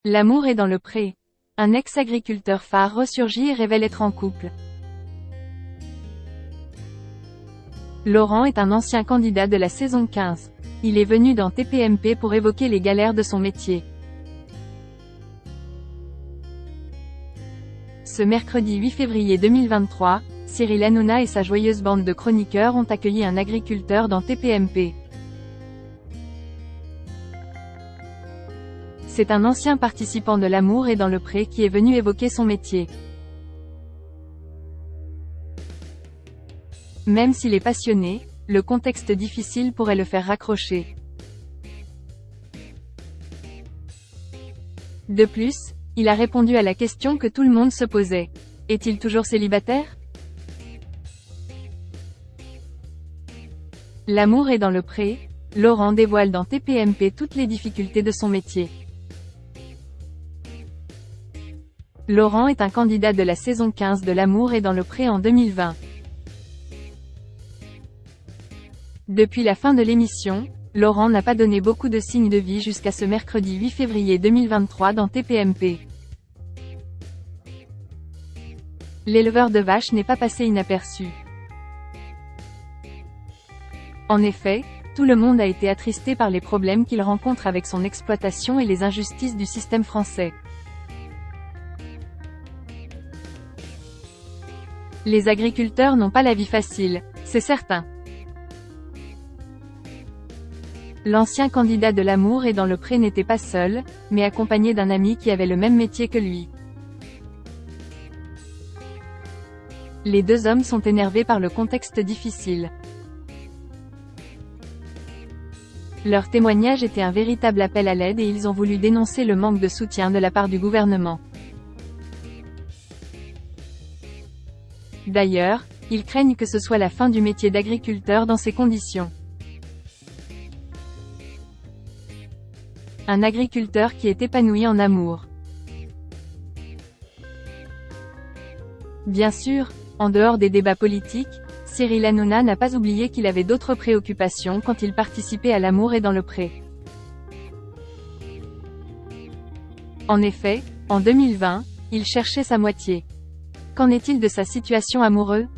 L'amour est dans le pré. Un ex-agriculteur phare ressurgit et révèle être en couple. Laurent est un ancien candidat de la saison 15. Il est venu dans TPMP pour évoquer les galères de son métier. Ce mercredi 8 février 2023, Cyril Hanouna et sa joyeuse bande de chroniqueurs ont accueilli un agriculteur dans TPMP. C'est un ancien participant de L'amour est dans le pré qui est venu évoquer son métier. Même s'il est passionné, le contexte difficile pourrait le faire raccrocher. De plus, il a répondu à la question que tout le monde se posait. Est-il toujours célibataire? L'amour est dans le pré. Laurent dévoile dans TPMP toutes les difficultés de son métier. Laurent est un candidat de la saison 15 de L'amour est dans le pré en 2020. Depuis la fin de l'émission, Laurent n'a pas donné beaucoup de signes de vie jusqu'à ce mercredi 8 février 2023 dans TPMP. L'éleveur de vaches n'est pas passé inaperçu. En effet, tout le monde a été attristé par les problèmes qu'il rencontre avec son exploitation et les injustices du système français. Les agriculteurs n'ont pas la vie facile, c'est certain. L'ancien candidat de L'amour est dans le pré n'était pas seul, mais accompagné d'un ami qui avait le même métier que lui. Les deux hommes sont énervés par le contexte difficile. Leur témoignage était un véritable appel à l'aide et ils ont voulu dénoncer le manque de soutien de la part du gouvernement. D'ailleurs, ils craignent que ce soit la fin du métier d'agriculteur dans ces conditions. Un agriculteur qui est épanoui en amour. Bien sûr, en dehors des débats politiques, Cyril Hanouna n'a pas oublié qu'il avait d'autres préoccupations quand il participait à L'amour est dans le pré. En effet, en 2020, il cherchait sa moitié. Qu'en est-il de sa situation amoureuse?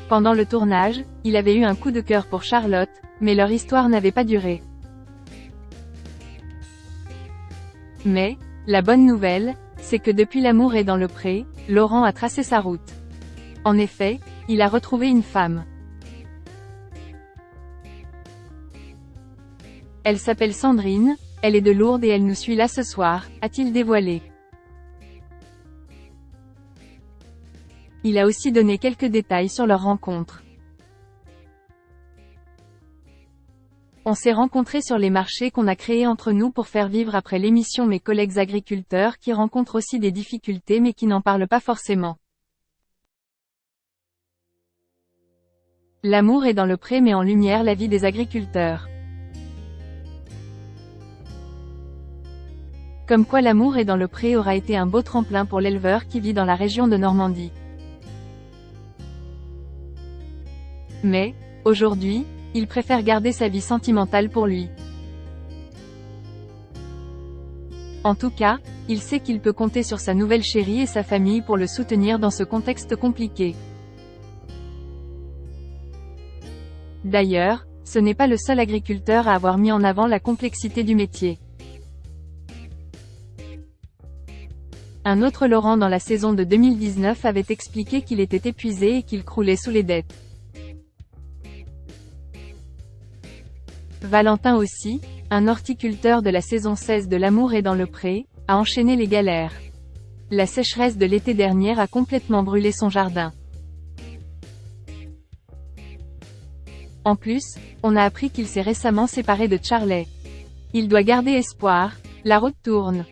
Pendant le tournage, il avait eu un coup de cœur pour Charlotte, mais leur histoire n'avait pas duré. Mais, la bonne nouvelle, c'est que depuis L'amour est dans le pré, Laurent a tracé sa route. En effet, il a retrouvé une femme. Elle s'appelle Sandrine, elle est de Lourdes et elle nous suit là ce soir, a-t-il dévoilé. Il a aussi donné quelques détails sur leur rencontre. On s'est rencontrés sur les marchés qu'on a créés entre nous pour faire vivre après l'émission mes collègues agriculteurs qui rencontrent aussi des difficultés mais qui n'en parlent pas forcément. L'amour est dans le pré met en lumière la vie des agriculteurs. Comme quoi L'amour est dans le pré aura été un beau tremplin pour l'éleveur qui vit dans la région de Normandie. Mais, aujourd'hui, il préfère garder sa vie sentimentale pour lui. En tout cas, il sait qu'il peut compter sur sa nouvelle chérie et sa famille pour le soutenir dans ce contexte compliqué. D'ailleurs, ce n'est pas le seul agriculteur à avoir mis en avant la complexité du métier. Un autre Laurent dans la saison de 2019 avait expliqué qu'il était épuisé et qu'il croulait sous les dettes. Valentin aussi, un horticulteur de la saison 16 de L'amour est dans le pré, a enchaîné les galères. La sécheresse de l'été dernier a complètement brûlé son jardin. En plus, on a appris qu'il s'est récemment séparé de Charlet. Il doit garder espoir, la route tourne.